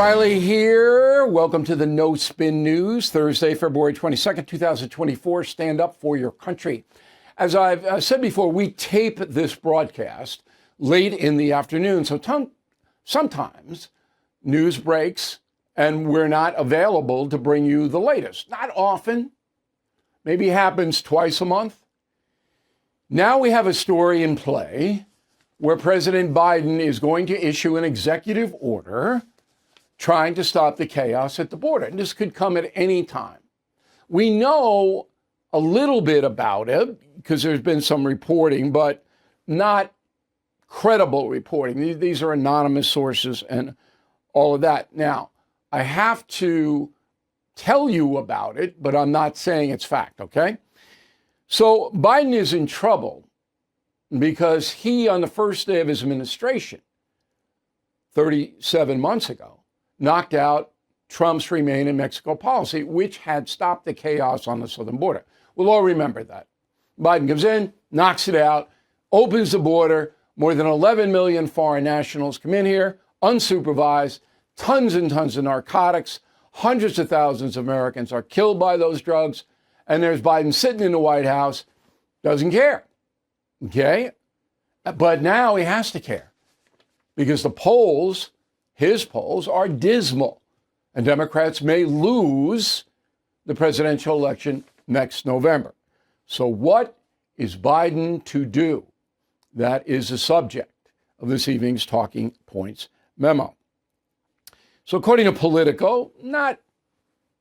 Reilly here. Welcome to the No Spin News, Thursday, February 22nd, 2024. Stand up for your country. As I've said before, we tape this broadcast late in the afternoon. So sometimes news breaks and we're not available to bring you the latest. Not often. Maybe happens twice a month. Now we have a story in play where President Biden is going to issue an executive order trying to stop the chaos at the border. And this could come at any time. We know a little bit about it because there's been some reporting, but not credible reporting. These are anonymous sources and all of that. Now, I have to tell you about it, but I'm not saying it's fact, okay? So Biden is in trouble because he, on the first day of his administration, 37 months ago, knocked out Trump's Remain in Mexico policy, which had stopped the chaos on the southern border. We'll all remember that. Biden comes in, knocks it out, opens the border. More than 11 million foreign nationals come in here, unsupervised, tons and tons of narcotics. Hundreds of thousands of Americans are killed by those drugs. And there's Biden sitting in the White House, doesn't care. Okay? But now he has to care because the polls, his polls, are dismal. And Democrats may lose the presidential election next November. So what is Biden to do? That is the subject of this evening's Talking Points memo. So according to Politico, not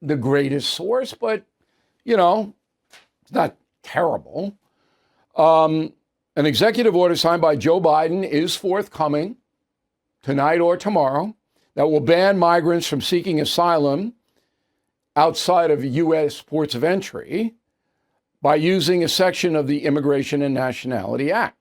the greatest source, but, you know, it's not terrible. An executive order signed by Joe Biden is forthcoming tonight or tomorrow that will ban migrants from seeking asylum outside of U.S. ports of entry by using a section of the Immigration and Nationality Act.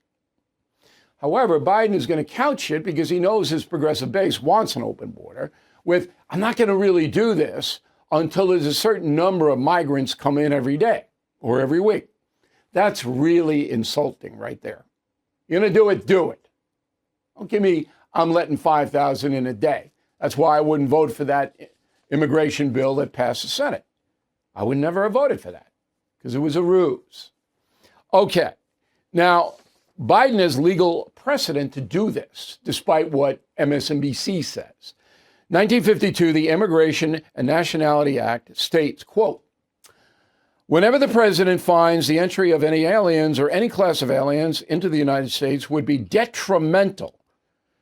However, Biden is going to couch it because he knows his progressive base wants an open border with, I'm not going to really do this until there's a certain number of migrants come in every day or every week. That's really insulting right there. You're going to do it, do it. Don't give me, I'm letting 5,000 in a day. That's why I wouldn't vote for that immigration bill that passed the Senate. I would never have voted for that because it was a ruse. Okay. Now, Biden has legal precedent to do this, despite what MSNBC says. 1952, the Immigration and Nationality Act states, quote, whenever the president finds the entry of any aliens or any class of aliens into the United States would be detrimental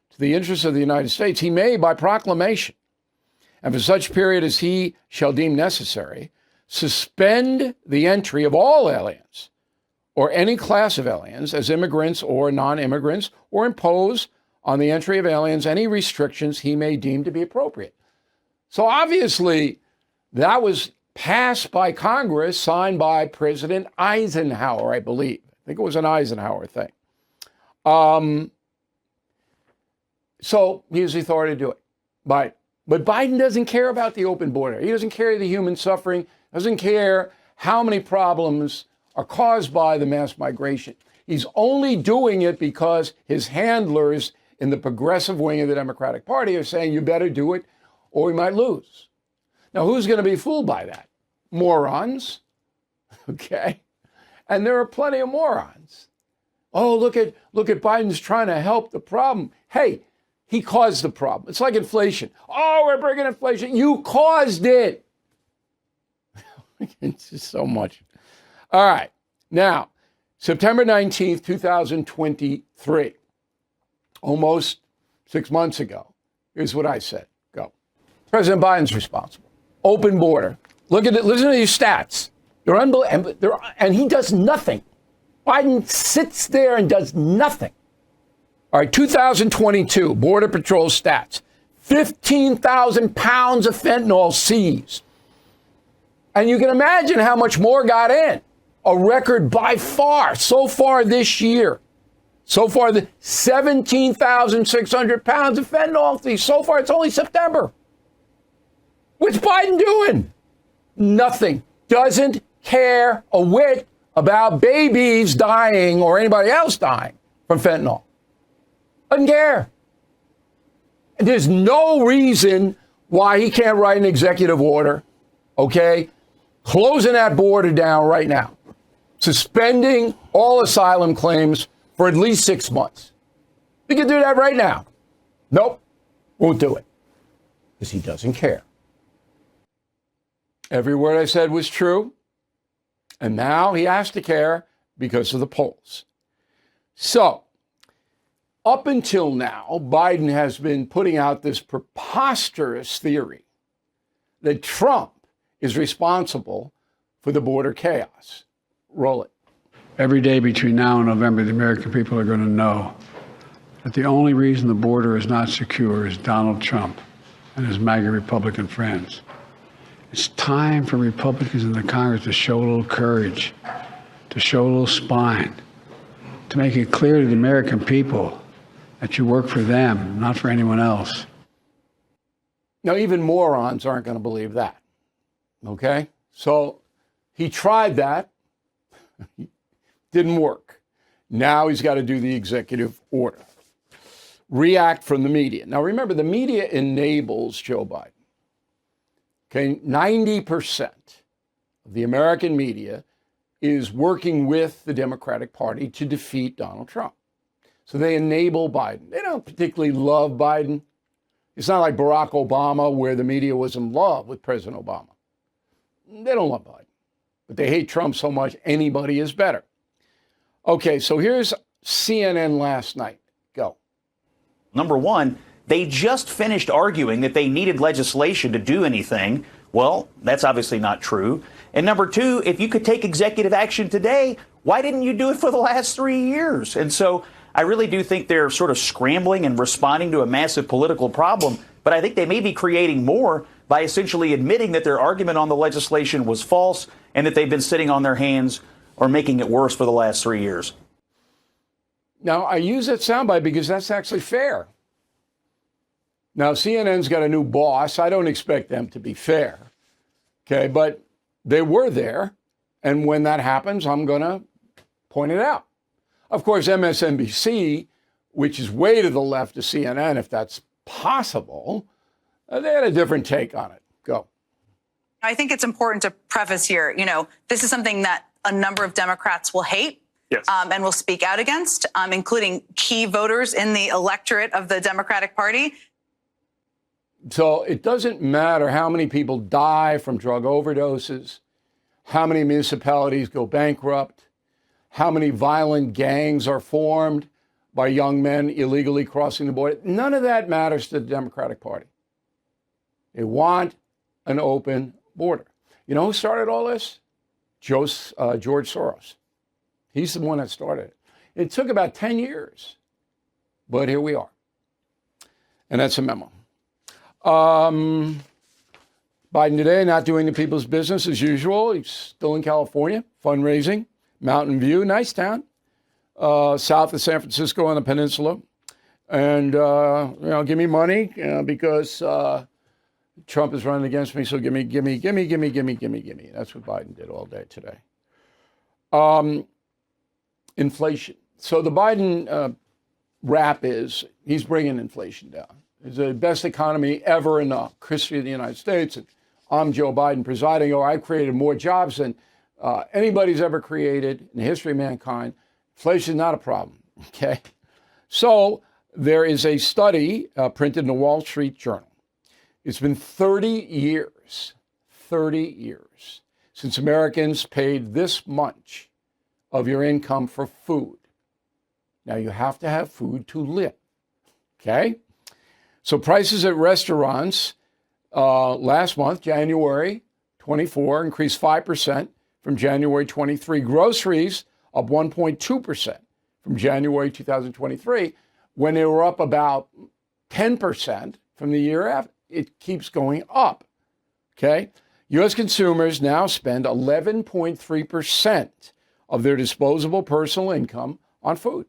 to the interests of the United States, he may, by proclamation, and for such period as he shall deem necessary, suspend the entry of all aliens or any class of aliens as immigrants or non-immigrants, or impose on the entry of aliens any restrictions he may deem to be appropriate. So obviously, that was passed by Congress, signed by President Eisenhower, I believe. I think it was an Eisenhower thing. So he has the authority to do it. But Biden doesn't care about the open border. He doesn't care the human suffering, doesn't care how many problems are caused by the mass migration. He's only doing it because his handlers in the progressive wing of the Democratic Party are saying, you better do it or we might lose. Now, who's going to be fooled by that? Morons. Okay. And there are plenty of morons. Oh, look at Biden's trying to help the problem. Hey, he caused the problem. It's like inflation. Oh, we're bringing inflation. You caused it. It's just so much. All right. Now, September 19th, 2023, almost 6 months ago, here's what I said. Go. President Biden's responsible. Open border. Look at it. Listen to these stats. They're unbelievable. And he does nothing. Biden sits there and does nothing. All right, 2022, Border Patrol stats. 15,000 pounds of fentanyl seized. And you can imagine how much more got in. A record by far, so far this year. So far, the 17,600 pounds of fentanyl. So far, it's only September. What's Biden doing? Nothing. Doesn't care a whit about babies dying or anybody else dying from fentanyl. Doesn't care. And there's no reason why he can't write an executive order, okay, closing that border down right now, suspending all asylum claims for at least 6 months. He can do that right now. Nope, won't do it, because he doesn't care. Every word I said was true, and now he has to care because of the polls. So, up until now, Biden has been putting out this preposterous theory that Trump is responsible for the border chaos. Roll it. Every day between now and November, the American people are going to know that the only reason the border is not secure is Donald Trump and his MAGA Republican friends. It's time for Republicans in the Congress to show a little courage, to show a little spine, to make it clear to the American people that you work for them, not for anyone else. Now, even morons aren't going to believe that. Okay? So he tried that. Didn't work. Now he's got to do the executive order. React from the media. Now, remember, the media enables Joe Biden. Okay? 90% of the American media is working with the Democratic Party to defeat Donald Trump. So they enable Biden. They don't particularly love Biden. It's not like Barack Obama, where the media was in love with President Obama. They don't love Biden, but they hate Trump so much, anybody is better. Okay, so here's CNN last night. Go. Number one, they just finished arguing that they needed legislation to do anything. Well, that's obviously not true. And number two, if you could take executive action today, why didn't you do it for the last 3 years? And so I really do think they're sort of scrambling and responding to a massive political problem. But I think they may be creating more by essentially admitting that their argument on the legislation was false and that they've been sitting on their hands or making it worse for the last 3 years. Now, I use that soundbite because that's actually fair. Now, CNN's got a new boss. I don't expect them to be fair. Okay, but they were there. And when that happens, I'm going to point it out. Of course, MSNBC, which is way to the left of CNN, if that's possible, they had a different take on it. Go. I think it's important to preface here, this is something that a number of Democrats will hate. Yes. And will speak out against, including key voters in the electorate of the Democratic Party. So it doesn't matter how many people die from drug overdoses, how many municipalities go bankrupt, how many violent gangs are formed by young men illegally crossing the border. None of that matters to the Democratic Party. They want an open border. You know who started all this? George Soros. He's the one that started it. It took about 10 years, but here we are. And that's a memo. Biden today not doing the people's business as usual. He's still in California, fundraising. Mountain View, nice town, south of San Francisco on the peninsula. And, give me money because Trump is running against me. So give me. That's what Biden did all day today. Inflation. So the Biden rap is he's bringing inflation down. It's the best economy ever in the history of the United States. And I'm Joe Biden presiding. I've created more jobs than anybody's ever created in the history of mankind. Inflation is not a problem, okay? So there is a study printed in the Wall Street Journal. It's been 30 years since Americans paid this much of your income for food. Now you have to have food to live, okay? So prices at restaurants last month, January 24, increased 5%. From January 23. Groceries up 1.2% from January 2023, when they were up about 10% from the year after. It keeps going up, okay? U.S. consumers now spend 11.3% of their disposable personal income on food.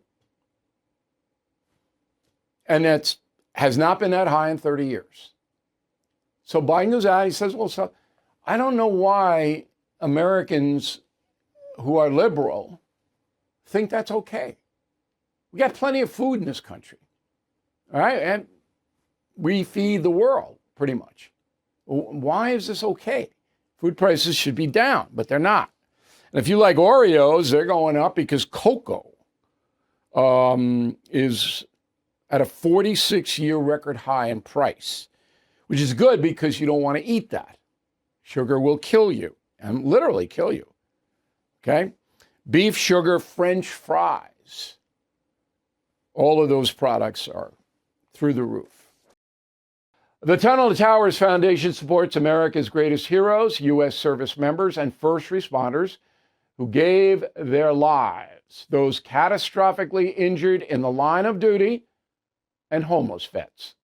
And that has not been that high in 30 years. So Biden goes out, he says, well, so I don't know why Americans who are liberal think that's okay. We got plenty of food in this country, all right? And we feed the world, pretty much. Why is this okay? Food prices should be down, but they're not. And if you like Oreos, they're going up because cocoa is at a 46-year record high in price, which is good because you don't want to eat that. Sugar will kill you, and literally kill you. Okay? Beef, sugar, French fries. All of those products are through the roof. The Tunnel to Towers Foundation supports America's greatest heroes, U.S. service members, and first responders who gave their lives, those catastrophically injured in the line of duty, and homeless vets.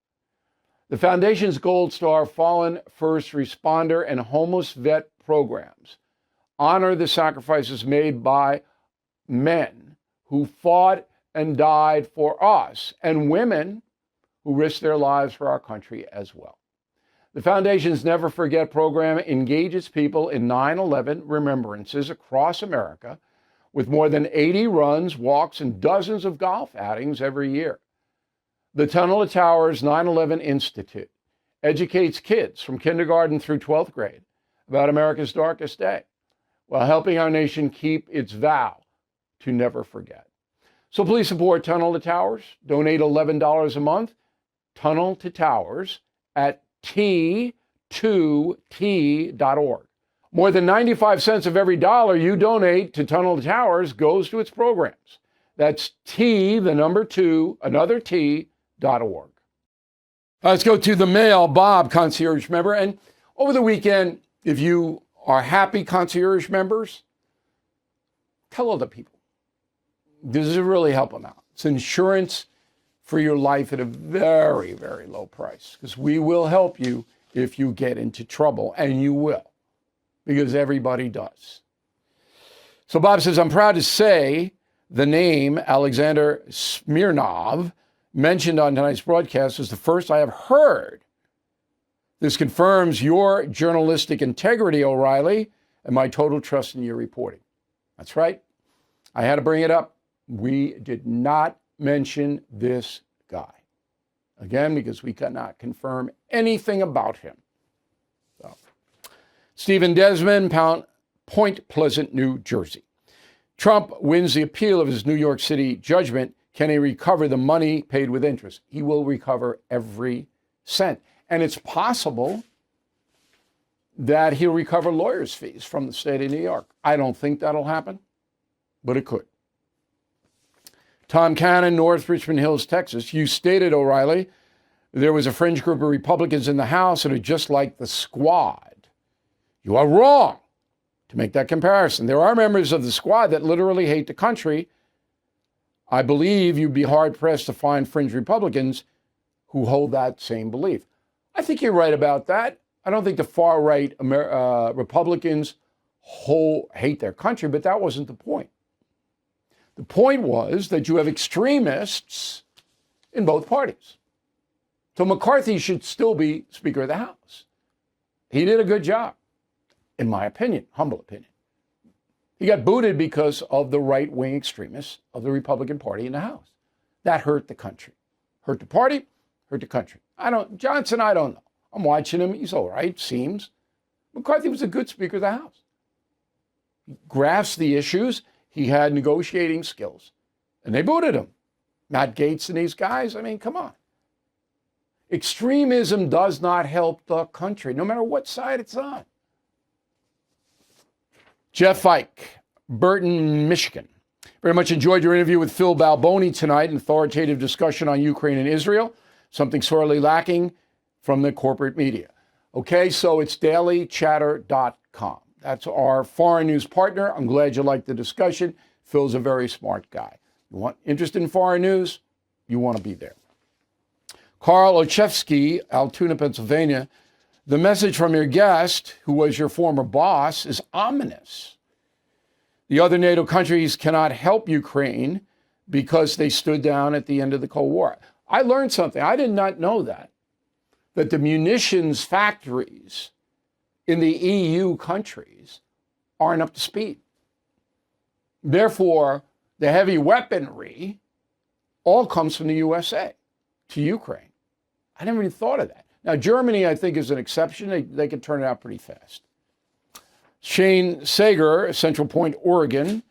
The Foundation's Gold Star Fallen First Responder and Homeless Vet programs honor the sacrifices made by men who fought and died for us, and women who risked their lives for our country as well. The Foundation's Never Forget program engages people in 9/11 remembrances across America with more than 80 runs, walks, and dozens of golf outings every year. The Tunnel to Towers 9/11 Institute educates kids from kindergarten through 12th grade about America's darkest day, while helping our nation keep its vow to never forget. So please support Tunnel to Towers. Donate $11 a month. Tunnel to Towers at T2T.org. More than 95 cents of every dollar you donate to Tunnel to Towers goes to its programs. That's T, the number 2, another T.org. Let's go to the mail. Bob, concierge member. And over the weekend, if you are happy concierge members, tell other people. This is really help them out. It's insurance for your life at a very, very low price, because we will help you if you get into trouble, and you will, because everybody does. So Bob says, I'm proud to say the name Alexander Smirnov mentioned on tonight's broadcast is the first I have heard. This confirms your journalistic integrity, O'Reilly, and my total trust in your reporting. That's right. I had to bring it up. We did not mention this guy. Again, because we cannot confirm anything about him. So, Stephen Desmond, Point Pleasant, New Jersey. Trump wins the appeal of his New York City judgment. Can he recover the money paid with interest? He will recover every cent. And it's possible that he'll recover lawyers' fees from the state of New York. I don't think that'll happen, but it could. Tom Cannon, North Richmond Hills, Texas. You stated, O'Reilly, there was a fringe group of Republicans in the House that are just like the Squad. You are wrong to make that comparison. There are members of the Squad that literally hate the country. I believe you'd be hard-pressed to find fringe Republicans who hold that same belief. I think you're right about that. I don't think the far-right Republicans hate their country, but that wasn't the point. The point was that you have extremists in both parties. So McCarthy should still be Speaker of the House. He did a good job, in my opinion, humble opinion. He got booted because of the right-wing extremists of the Republican Party in the House. That hurt the country. Hurt the party, hurt the country. Johnson, I don't know. I'm watching him. He's all right, seems. McCarthy was a good Speaker of the House. He grasped the issues. He had negotiating skills. And they booted him. Matt Gaetz and these guys, I mean, come on. Extremism does not help the country, no matter what side it's on. Jeff Fike, Burton, Michigan. Very much enjoyed your interview with Phil Balboni tonight, an authoritative discussion on Ukraine and Israel, something sorely lacking from the corporate media. Okay, so it's dailychatter.com. That's our foreign news partner. I'm glad you liked the discussion. Phil's a very smart guy. Interested in foreign news? You want to be there. Carl Ochevsky, Altoona, Pennsylvania. The message from your guest, who was your former boss, is ominous. The other NATO countries cannot help Ukraine because they stood down at the end of the Cold War. I learned something. I did not know that the munitions factories in the EU countries aren't up to speed. Therefore, the heavy weaponry all comes from the USA to Ukraine. I never even thought of that. Now, Germany, I think, is an exception. They can turn it out pretty fast. Shane Sager, Central Point, Oregon.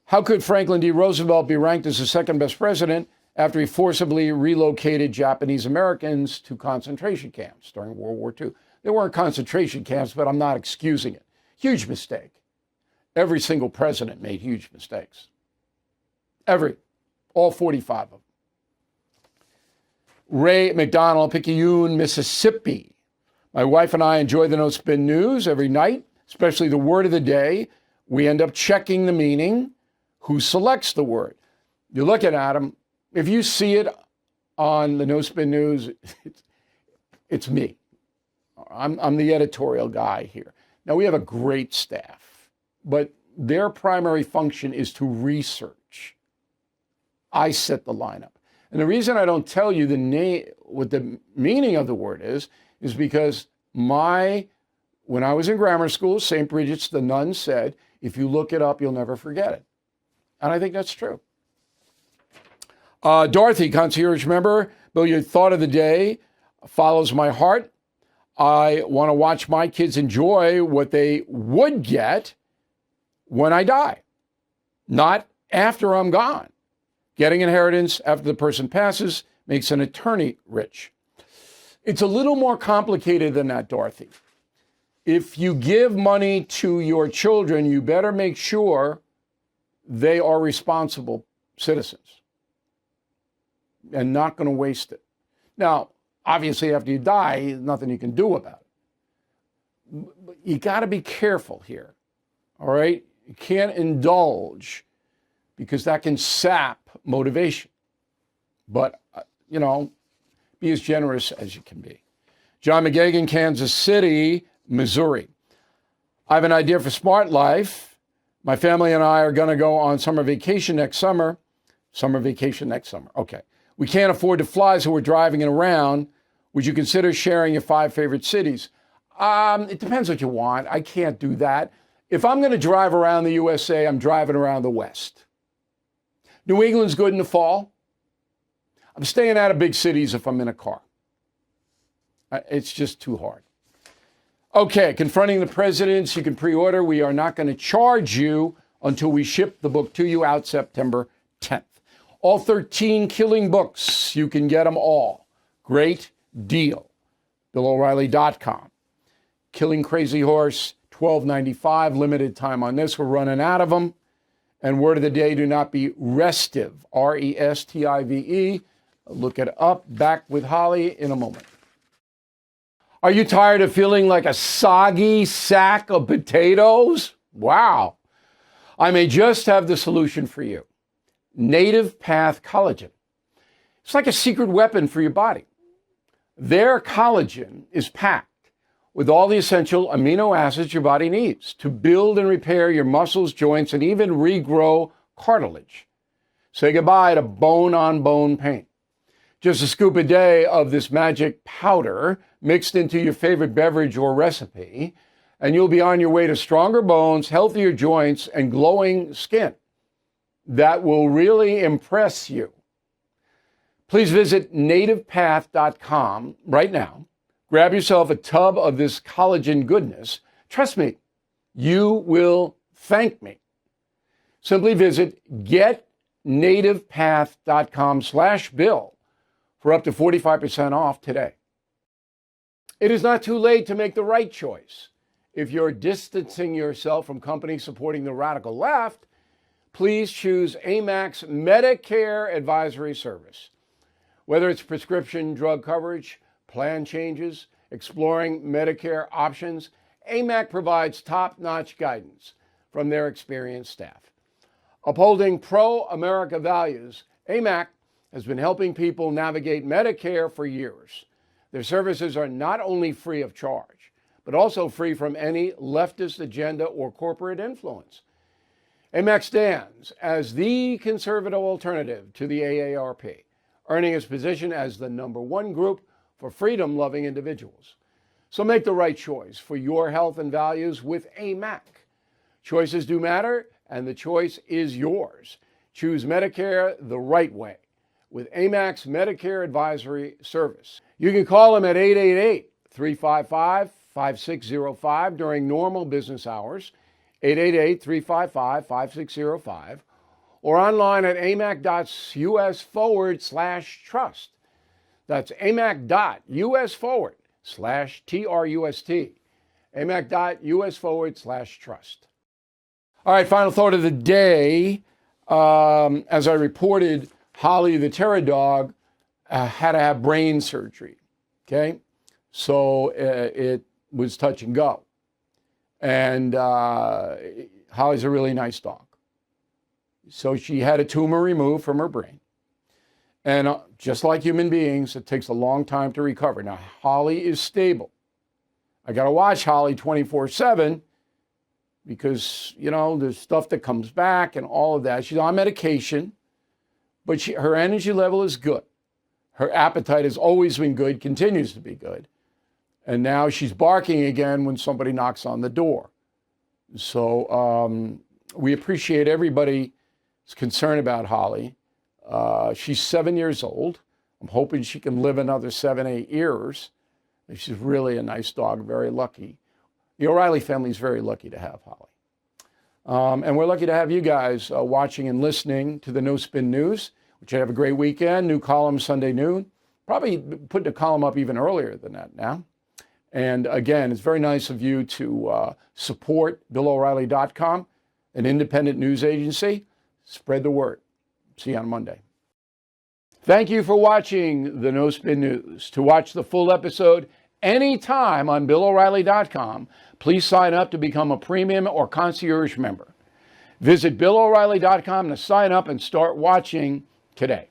How could Franklin D. Roosevelt be ranked as the second best president after he forcibly relocated Japanese Americans to concentration camps during World War II? They weren't concentration camps, but I'm not excusing it. Huge mistake. Every single president made huge mistakes. All 45 of them. Ray McDonald, Picayune, Mississippi. My wife and I enjoy the No Spin News every night, especially the word of the day. We end up checking the meaning. Who selects the word? You're looking at them. If you see it on the No Spin News, it's me. I'm the editorial guy here. Now, we have a great staff, but their primary function is to research. I set the lineup. And the reason I don't tell you what the meaning of the word is because when I was in grammar school, St. Bridget's, the nun said, if you look it up, you'll never forget it. And I think that's true. Dorothy, concierge member, Bill, your thought of the day follows my heart. I want to watch my kids enjoy what they would get when I die, not after I'm gone. Getting inheritance after the person passes makes an attorney rich. It's a little more complicated than that, Dorothy. If you give money to your children, you better make sure they are responsible citizens and not going to waste it. Now, obviously, after you die, there's nothing you can do about it. But you got to be careful here, all right? You can't indulge because that can sap motivation. But, be as generous as you can be. John McGagan, Kansas City, Missouri. I have an idea for Smart Life. My family and I are going to go on summer vacation next summer. Summer vacation next summer. Okay. We can't afford to fly, so we're driving it around. Would you consider sharing your 5 favorite cities? It depends what you want. I can't do that. If I'm going to drive around the USA, I'm driving around the West. New England's good in the fall. I'm staying out of big cities if I'm in a car. It's just too hard. Okay, Confronting the Presidents, you can pre-order. We are not going to charge you until we ship the book to you out September 10th. All 13 killing books, you can get them all. Great deal. BillO'Reilly.com. Killing Crazy Horse, $12.95. Limited time on this. We're running out of them. And word of the day, do not be restive. R-E-S-T-I-V-E. Look it up. Back with Holly in a moment. Are you tired of feeling like a soggy sack of potatoes? Wow. I may just have the solution for you. Native Path Collagen. It's like a secret weapon for your body. Their collagen is packed with all the essential amino acids your body needs to build and repair your muscles, joints, and even regrow cartilage. Say goodbye to bone-on-bone pain. Just a scoop a day of this magic powder mixed into your favorite beverage or recipe, and you'll be on your way to stronger bones, healthier joints, and glowing skin that will really impress you. Please visit nativepath.com right now. Grab yourself a tub of this collagen goodness. Trust me, you will thank me. Simply visit getnativepath.com/Bill for up to 45% off today. It is not too late to make the right choice. If you're distancing yourself from companies supporting the radical left, please choose AMAC's Medicare Advisory Service. Whether it's prescription drug coverage, plan changes, exploring Medicare options, AMAC provides top-notch guidance from their experienced staff. Upholding pro-America values, AMAC has been helping people navigate Medicare for years. Their services are not only free of charge, but also free from any leftist agenda or corporate influence. AMAC stands as the conservative alternative to the AARP, earning its position as the #1 group for freedom-loving individuals. So make the right choice for your health and values with AMAC. Choices do matter, and the choice is yours. Choose Medicare the right way with AMAC's Medicare Advisory Service. You can call him at 888-355-5605 during normal business hours, 888-355-5605, or online at amac.us/trust. That's amac.us/TRUST. amac.us/trust. All right, final thought of the day. As I reported, Holly the terror dog had to have brain surgery. Okay, so it was touch and go. And Holly's a really nice dog. So she had a tumor removed from her brain. And just like human beings, it takes a long time to recover. Now, Holly is stable. I got to watch Holly 24/7 because, you know, there's stuff that comes back and all of that. She's on medication, but her energy level is good. Her appetite has always been good, continues to be good. And now she's barking again when somebody knocks on the door. So we appreciate everybody's concern about Holly. She's 7 years old. I'm hoping she can live another 7, 8 years. She's really a nice dog, very lucky. The O'Reilly family is very lucky to have Holly. And we're lucky to have you guys watching and listening to the No Spin News, which have a great weekend. New column Sunday noon. Probably putting a column up even earlier than that now. And again, it's very nice of you to support BillO'Reilly.com, an independent news agency. Spread the word. See you on Monday. Thank you for watching the No Spin News. To watch the full episode anytime on BillO'Reilly.com, please sign up to become a premium or concierge member. Visit BillO'Reilly.com to sign up and start watching today.